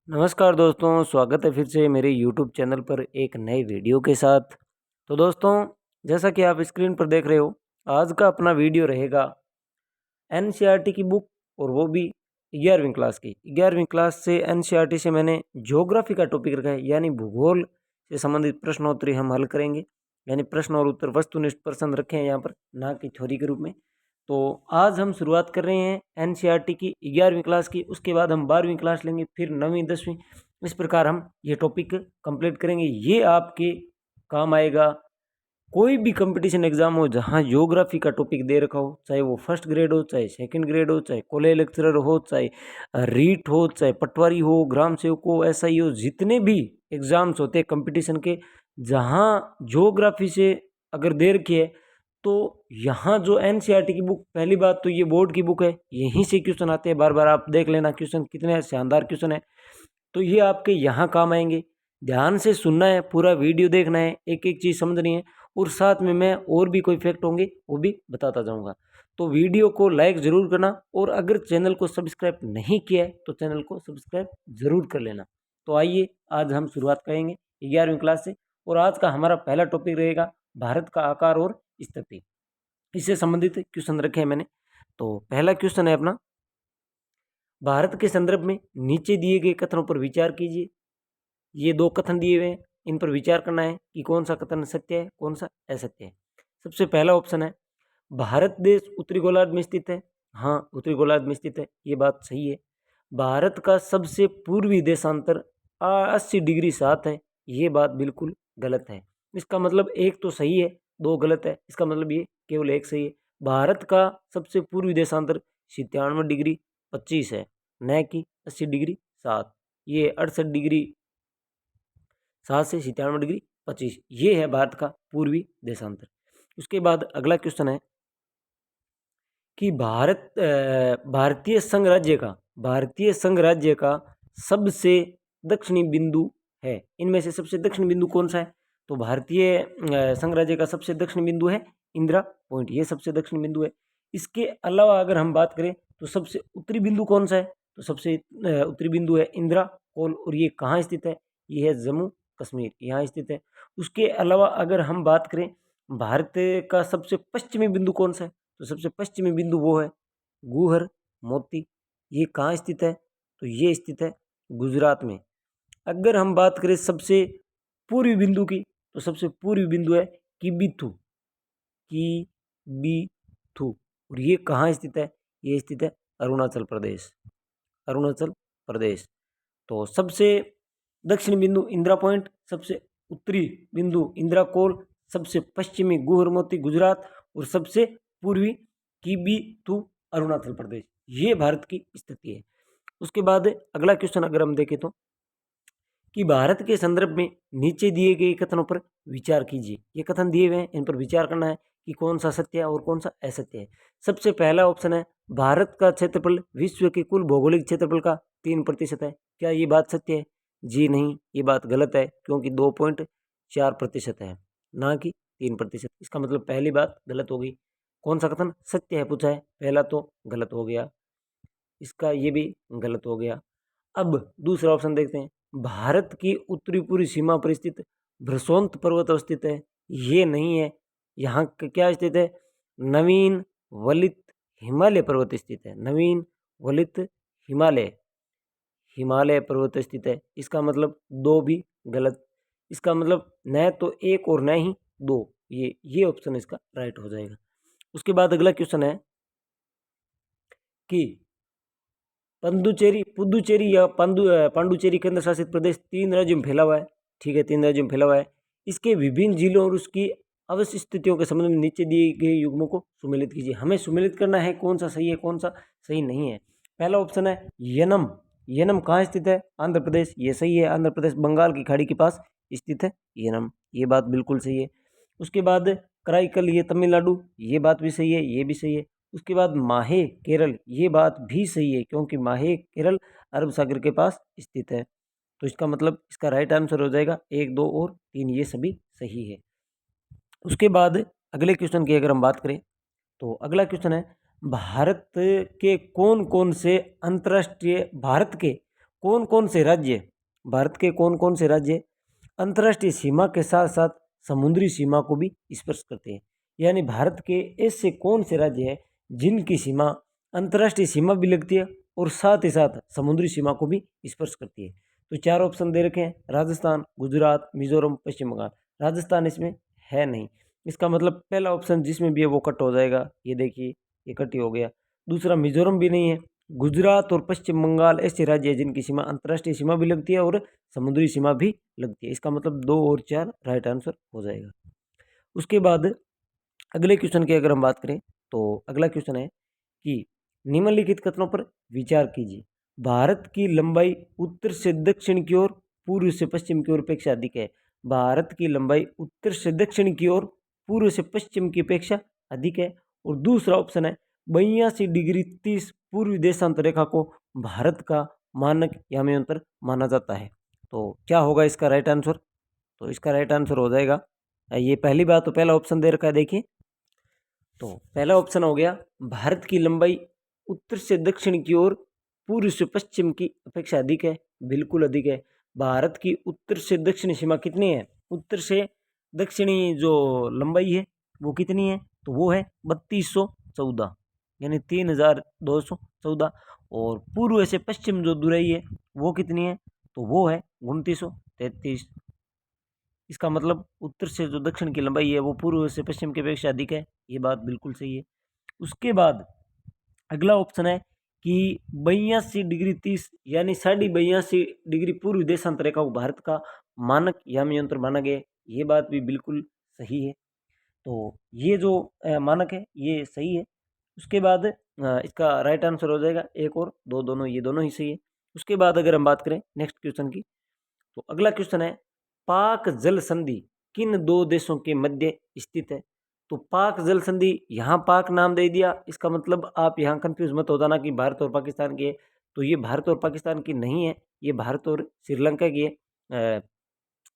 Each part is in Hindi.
नमस्कार दोस्तों, स्वागत है फिर से मेरे YouTube चैनल पर एक नए वीडियो के साथ। तो दोस्तों, जैसा कि आप स्क्रीन पर देख रहे हो, आज का अपना वीडियो रहेगा एनसीईआरटी की बुक, और वो भी 11वीं क्लास की। 11वीं क्लास से एनसीईआरटी से मैंने ज्योग्राफी का टॉपिक रखा है, यानी भूगोल से संबंधित प्रश्नोत्तरी हम हल करेंगे। यानी प्रश्न और उत्तर वस्तुनिष्ठ प्रश्न रखे हैं यहाँ पर, ना कि थ्योरी के रूप में। तो आज हम शुरुआत कर रहे हैं एनसीईआरटी की 11वीं क्लास की। उसके बाद हम 12वीं क्लास लेंगे, फिर 9वीं 10वीं, इस प्रकार हम ये टॉपिक कंप्लीट करेंगे। ये आपके काम आएगा। कोई भी कंपटीशन एग्जाम हो जहाँ ज्योग्राफी का टॉपिक दे रखा हो, चाहे वो फर्स्ट ग्रेड हो, चाहे सेकंड ग्रेड हो, चाहे कॉलेज लेक्चरर हो, चाहे रीट हो, चाहे पटवारी हो, ग्राम सेवक हो, एसआई हो, जितने भी एग्जाम्स होते हैं कंपटीशन के, जहाँ ज्योग्राफी से अगर दे रखी है, तो यहाँ जो एनसीईआरटी की बुक, पहली बात तो ये बोर्ड की बुक है, यहीं से क्वेश्चन आते हैं। बार बार आप देख लेना क्वेश्चन, कितने शानदार क्वेश्चन है। तो ये आपके यहाँ काम आएंगे। ध्यान से सुनना है, पूरा वीडियो देखना है, एक एक चीज़ समझनी है, और साथ में मैं और भी कोई फैक्ट होंगे वो भी बताता जाऊँगा। तो वीडियो को लाइक ज़रूर करना, और अगर चैनल को सब्सक्राइब नहीं किया है तो चैनल को सब्सक्राइब ज़रूर कर लेना। तो आइए, आज हम शुरुआत करेंगे 11वीं क्लास से, और आज का हमारा पहला टॉपिक रहेगा भारत का आकार और स्थिति। इससे संबंधित क्वेश्चन रखे हैं मैंने। तो पहला क्वेश्चन है अपना, भारत के संदर्भ में नीचे दिए गए कथनों पर विचार कीजिए। ये दो कथन दिए हुए हैं, इन पर विचार करना है कि कौन सा कथन सत्य है, कौन सा असत्य है। सबसे पहला ऑप्शन है, भारत देश उत्तरी गोलार्ध में स्थित है। हाँ, उत्तरी गोलार्ध में स्थित है, ये बात सही है। भारत का सबसे पूर्वी देशांतर 80 डिग्री 7 है, ये बात बिल्कुल गलत है। इसका मतलब एक तो सही है, दो गलत है। इसका मतलब ये केवल एक सही है। भारत का सबसे पूर्वी देशांतर 97 डिग्री 25 है, न कि 80 डिग्री 7। ये 68 डिग्री 7 से 97 डिग्री 25, ये है भारत का पूर्वी देशांतर। उसके बाद अगला क्वेश्चन है कि भारतीय संघ राज्य का सबसे दक्षिणी बिंदु है। इनमें से सबसे दक्षिणी बिंदु कौन सा है? तो भारतीय संघ राज्य का सबसे दक्षिणी बिंदु है इंदिरा पॉइंट, ये सबसे दक्षिणी बिंदु है। इसके अलावा अगर हम बात करें तो सबसे उत्तरी बिंदु कौन सा है? तो सबसे उत्तरी बिंदु है इंदिरा कोल, और ये कहाँ स्थित है? ये है जम्मू कश्मीर, यहाँ स्थित है। उसके अलावा अगर हम बात करें भारत का सबसे पश्चिमी बिंदु कौन सा है? तो सबसे पश्चिमी बिंदु वो है गुहर मोती, ये कहाँ स्थित है? तो ये स्थित है गुजरात में। अगर हम बात करें सबसे पूर्वी बिंदु की, तो सबसे पूर्वी बिंदु है किबिथु, किबिथु, और ये कहाँ स्थित है? ये स्थित है अरुणाचल प्रदेश, अरुणाचल प्रदेश। तो सबसे दक्षिणी बिंदु इंदिरा पॉइंट, सबसे उत्तरी बिंदु इंदिरा कोल, सबसे पश्चिमी गुहर मोती गुजरात, और सबसे पूर्वी किबिथु अरुणाचल प्रदेश। ये भारत की स्थिति है। उसके बाद अगला क्वेश्चन अगर हम देखें तो, कि भारत के संदर्भ में नीचे दिए गए कथनों पर विचार कीजिए। ये कथन दिए हुए हैं, इन पर विचार करना है कि कौन सा सत्य है और कौन सा असत्य है। सबसे पहला ऑप्शन है, भारत का क्षेत्रफल विश्व के कुल भौगोलिक क्षेत्रफल का 3% है। क्या ये बात सत्य है? जी नहीं, ये बात गलत है, क्योंकि 2.4% है, ना कि 3%। इसका मतलब पहली बात गलत हो गई। कौन सा कथन सत्य है पूछा है, पहला तो गलत हो गया, इसका ये भी गलत हो गया। अब दूसरा ऑप्शन देखते हैं, भारत की उत्तरी पूर्वी सीमा पर स्थित भ्रसोंत पर्वत अवस्थित है। ये नहीं है। यहाँ क्या स्थित है? नवीन वलित हिमालय पर्वत स्थित है। नवीन वलित हिमालय, हिमालय पर्वत स्थित है। इसका मतलब दो भी गलत। इसका मतलब न तो एक और न ही दो, ये ऑप्शन इसका राइट हो जाएगा। उसके बाद अगला क्वेश्चन है कि पुदुचेरी या पांडुचेरी केंद्र शासित प्रदेश 3 राज्यों में फैला हुआ है। ठीक है, 3 राज्यों में फैला हुआ है। इसके विभिन्न जिलों और उसकी अवस्थित स्थितियों के संबंध में नीचे दिए गए युग्मों को सुमेलित कीजिए। हमें सुमेलित करना है कौन सा सही है, कौन सा सही नहीं है। पहला ऑप्शन है यनम। यनम कहाँ स्थित है? आंध्र प्रदेश, ये सही है। आंध्र प्रदेश बंगाल की खाड़ी के पास स्थित है यनम, ये बात बिल्कुल सही है। उसके बाद कराईकल, ये तमिलनाडु, ये बात भी सही है, ये भी सही है। उसके बाद माहे केरल, ये बात भी सही है, क्योंकि माहे केरल अरब सागर के पास स्थित है। तो इसका मतलब इसका राइट आंसर हो जाएगा 1, 2 और 3, ये सभी सही है। उसके बाद अगले क्वेश्चन की अगर हम बात करें, तो अगला क्वेश्चन है, भारत के कौन कौन से कौन कौन से राज्य, भारत के कौन कौन से राज्य अंतर्राष्ट्रीय सीमा के साथ साथ समुद्री सीमा को भी स्पर्श करते हैं। यानी भारत के ऐसे कौन से राज्य हैं जिनकी सीमा अंतर्राष्ट्रीय सीमा भी लगती है और साथ ही साथ समुद्री सीमा को भी स्पर्श करती है। तो 4 ऑप्शन दे रखे हैं, राजस्थान, गुजरात, मिजोरम, पश्चिम बंगाल। राजस्थान इसमें है नहीं, इसका मतलब पहला ऑप्शन जिसमें भी है वो कट हो जाएगा। ये देखिए, ये कट ही हो गया। दूसरा मिजोरम भी नहीं है। गुजरात और पश्चिम बंगाल ऐसे राज्य हैं जिनकी सीमा अंतर्राष्ट्रीय सीमा भी लगती है और समुद्री सीमा भी लगती है। इसका मतलब 2 और 4 राइट आंसर हो जाएगा। उसके बाद अगले क्वेश्चन की अगर हम बात करें तो अगला क्वेश्चन है कि निम्नलिखित कथनों पर विचार कीजिए। भारत की लंबाई उत्तर से दक्षिण की ओर, पूर्व से पश्चिम की ओर अपेक्षा अधिक है। भारत की लंबाई उत्तर से दक्षिण की ओर, पूर्व से पश्चिम की अपेक्षा अधिक है। और दूसरा ऑप्शन है 82 डिग्री 30 पूर्वी देशांतर रेखा को भारत का मानक याम्योंतर माना जाता है। तो क्या होगा इसका राइट आंसर? तो इसका राइट आंसर हो जाएगा, ये पहली बात तो पहला ऑप्शन दे रखा है, देखिए। तो पहला ऑप्शन हो गया भारत की लंबाई उत्तर से दक्षिण की ओर, पूर्व से पश्चिम की अपेक्षा अधिक है। बिल्कुल अधिक है। भारत की उत्तर से दक्षिणी सीमा कितनी है? उत्तर से दक्षिणी जो लंबाई है वो कितनी है? तो वो है 3214, यानी 3214। और पूर्व से पश्चिम जो दूरी है वो कितनी है? तो वो है 2933। इसका मतलब उत्तर से जो दक्षिण की लंबाई है वो पूर्व से पश्चिम की अपेक्षा अधिक है। ये बात बिल्कुल सही है। उसके बाद अगला ऑप्शन है कि 82 डिग्री 30 यानी 82.5 डिग्री पूर्व देशांतर रेखा को भारत का मानक याम्योंतर माना गया। ये बात भी बिल्कुल सही है। तो ये जो मानक है ये सही है। उसके बाद इसका राइट आंसर हो जाएगा एक और दो, दोनों ये दोनों ही सही है। उसके बाद अगर हम बात करें नेक्स्ट क्वेश्चन की, तो अगला क्वेश्चन है पाक जल संधि किन 2 देशों के मध्य स्थित है? तो पाक जल संधि, यहाँ पाक नाम दे दिया, इसका मतलब आप यहाँ कंफ्यूज मत हो जाना कि भारत और पाकिस्तान की है। तो ये भारत और पाकिस्तान की नहीं है, ये भारत और श्रीलंका की है।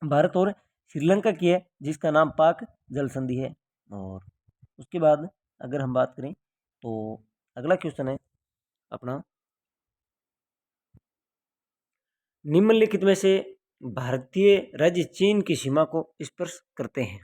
भारत और श्रीलंका की है जिसका नाम पाक जल संधि है। और उसके बाद अगर हम बात करें तो अगला क्वेश्चन है अपना, निम्नलिखित में से भारतीय राज्य चीन की सीमा को स्पर्श करते हैं।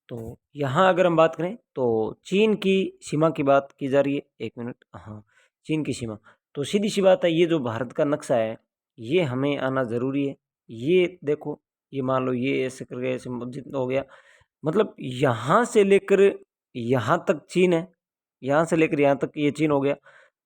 तो यहाँ अगर हम बात करें तो चीन की सीमा की बात की जा रही है। एक मिनट, हाँ, चीन की सीमा। तो सीधी सी बात है, ये जो भारत का नक्शा है ये हमें आना ज़रूरी है। ये देखो, ये मान लो ये ऐसे करके ऐसे जितना हो गया, मतलब यहाँ से लेकर यहाँ तक चीन है, यहाँ से लेकर यहाँ तक ये चीन हो गया।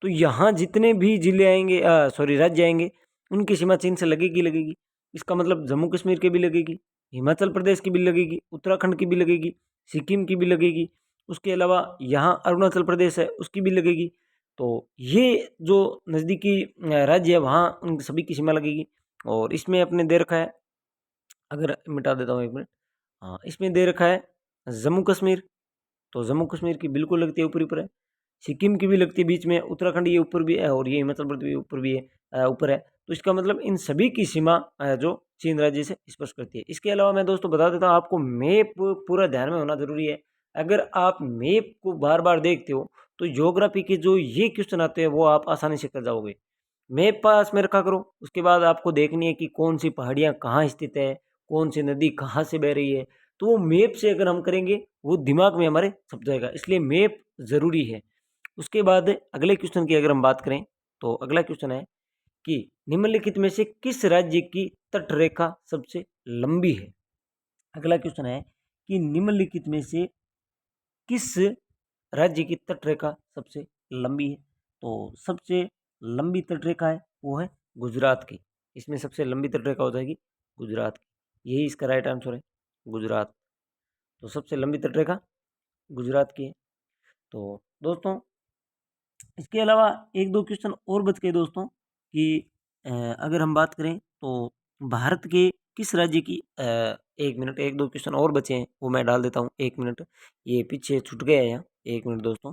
तो यहाँ जितने भी जिले आएंगे, सॉरी राज्य आएंगे, उनकी सीमा चीन से लगेगी लगेगी। इसका मतलब जम्मू कश्मीर की भी लगेगी, हिमाचल प्रदेश की भी लगेगी, उत्तराखंड की भी लगेगी, सिक्किम की भी लगेगी। उसके अलावा यहाँ अरुणाचल प्रदेश है उसकी भी लगेगी। तो ये जो नज़दीकी राज्य है वहाँ उन सभी की सीमा लगेगी। और इसमें अपने दे रखा है, अगर मिटा देता हूँ एक मिनट, हाँ, इसमें दे रखा है जम्मू कश्मीर। तो जम्मू कश्मीर की बिल्कुल लगती है, ऊपर ऊपर है। सिक्किम की भी लगती है बीच में, उत्तराखंड ये ऊपर भी है और ये हिमाचल प्रदेश भी ऊपर भी है, ऊपर है। तो इसका मतलब इन सभी की सीमा जो चीन राज्य से स्पर्श करती है। इसके अलावा मैं दोस्तों बता देता हूँ आपको, मैप पूरा ध्यान में होना जरूरी है। अगर आप मैप को बार बार देखते हो तो ज्योग्राफी के जो ये क्वेश्चन आते हैं वो आप आसानी से कर जाओगे। मैप पास में रखा करो। उसके बाद आपको देखनी है कि कौन सी पहाड़ियाँ कहाँ स्थित है, कौन सी नदी कहाँ से बह रही है। तो वो मैप से अगर हम करेंगे वो दिमाग में हमारे छप जाएगा, इसलिए मैप ज़रूरी है। उसके बाद अगले क्वेश्चन की अगर हम बात करें तो अगला क्वेश्चन है कि निम्नलिखित में से किस राज्य की तट रेखा सबसे लंबी है? अगला क्वेश्चन है कि निम्नलिखित में से किस राज्य की तट रेखा सबसे लंबी है? तो सबसे लंबी तट रेखा है वो है गुजरात की। इसमें सबसे लंबी तट रेखा हो जाएगी गुजरात की। यही इसका राइट आंसर है, गुजरात। तो सबसे लंबी तट रेखा गुजरात की है। तो दोस्तों इसके अलावा एक दो क्वेश्चन और बच गए दोस्तों कि अगर हम बात करें तो भारत के किस राज्य की, एक मिनट, एक दो क्वेश्चन और बचे हैं वो मैं डाल देता हूँ। एक मिनट, ये पीछे छूट गया है यहाँ, एक मिनट दोस्तों।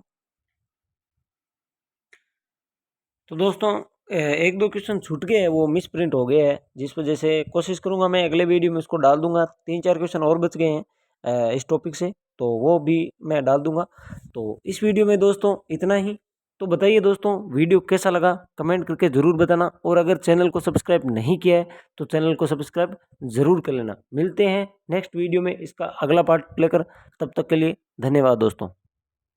तो दोस्तों एक दो क्वेश्चन छूट गए हैं, वो मिस प्रिंट हो गया है, जिस वजह से कोशिश करूंगा मैं अगले वीडियो में उसको डाल दूंगा। 3-4 क्वेश्चन और बच गए हैं इस टॉपिक से, तो वो भी मैं डाल दूंगा। तो इस वीडियो में दोस्तों इतना ही। तो बताइए दोस्तों, वीडियो कैसा लगा कमेंट करके ज़रूर बताना, और अगर चैनल को सब्सक्राइब नहीं किया है तो चैनल को सब्सक्राइब ज़रूर कर लेना। मिलते हैं नेक्स्ट वीडियो में इसका अगला पार्ट लेकर, तब तक के लिए धन्यवाद दोस्तों।